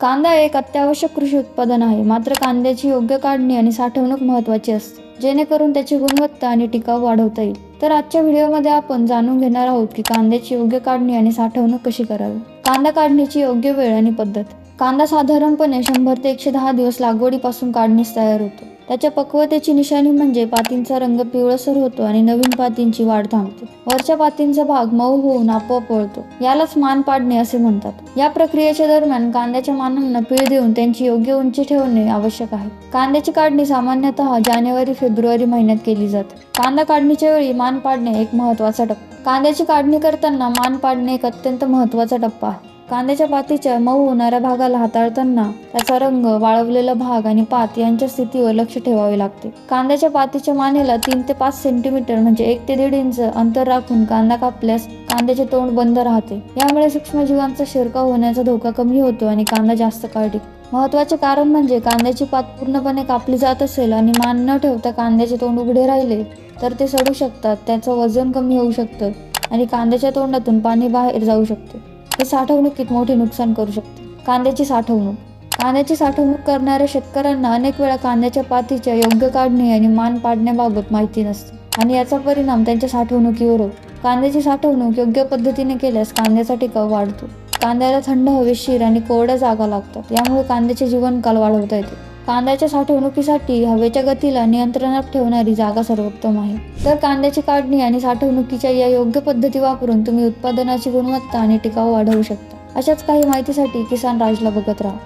कांदा एक अत्यावश्यक कृषी उत्पादन आहे, मात्र कांद्याची योग्य काढणी आणि साठवणूक महत्त्वाची असते, जेणेकरून त्याची गुणवत्ता आणि टिकाव वाढवता येईल. तर आजच्या व्हिडिओमध्ये आपण जाणून घेणार आहोत की कांद्याची योग्य काढणी आणि साठवणूक कशी करावी. कांदा काढणीची योग्य वेळ आणि पद्धत. कांदा साधारणपणे 100 ते 110 दिवस लागवडीपासून काढणीस तयार होतो. त्याच्या पक्वतेची निशाणी म्हणजे पातींचा रंग पिवळसर होतो आणि नवीन पातींची वाढ थांबते. वरच्या पातींचा भाग मऊ होऊन आपोआप वळतो. यालाच मान पाडणे असे म्हणतात. या प्रक्रियेच्या दरम्यान कांद्याच्या मानांना पीळ देऊन त्यांची योग्य उंची ठेवणे आवश्यक आहे. कांद्याची काढणी सामान्यतः जानेवारी-फेब्रुवारी महिन्यात केली जाते. कांदा काढणीच्या वेळी मान पाडणे एक महत्त्वाचा टप्पा. कांद्याची काढणी करताना मान पाडणे एक अत्यंत महत्त्वाचा टप्पा आहे. कांद्याच्या पातीच्या मऊ होणाऱ्या भागाला हाताळताना त्याचा रंग, वाळवलेला भाग आणि पात यांच्या स्थितीवर लक्ष ठेवावे लागते. कांद्याच्या पातीच्या मानेला 3 ते 5 सेंटीमीटर म्हणजे 1 ते 1.5 इंच अंतर राखून कांदा कापल्यास कांद्याचे तोंड बंद राहते. यामुळे सूक्ष्मजीवांचा शिरकाव होण्याचा धोका कमी होतो आणि कांदा जास्त काळ टिकतो. महत्त्वाचे कारण म्हणजे कांद्याची पात पूर्णपणे कापली जात असेल आणि मान न ठेवता कांद्याचे तोंड उघडे राहिले तर ते सडू शकतात, त्याचं वजन कमी होऊ शकतं आणि कांद्याच्या तोंडातून पाणी बाहेर जाऊ शकते. हे साठवणुकीत मोठे नुकसान करू शकते. कांद्याची साठवणूक. कांद्याची साठवणूक करणाऱ्या शेतकऱ्यांना अनेक वेळा कांद्याच्या पातीच्या योग्य काढणी आणि मान पाडण्याबाबत माहिती नसते आणि याचा परिणाम त्यांच्या साठवणुकीवर होतो. कांद्याची साठवणूक योग्य पद्धतीने केल्यास कांद्याचा टिकाव वाढतो. कांद्याला थंड, हवेशीर आणि कोरड्या जागा लागतात, यामुळे कांद्याचे जीवनकाल वाढवता येते. कांद्याच्या साठवणुकीसाठी हवेच्या गतीला नियंत्रणात ठेवणारी जागा सर्वोत्तम आहे. तर कांद्याची काढणी आणि साठवणुकीच्या या योग्य पद्धती वापरून तुम्ही उत्पादनाची गुणवत्ता आणि टिकाव वाढवू शकता. अशाच काही माहितीसाठी किसान राजला बघत राहा.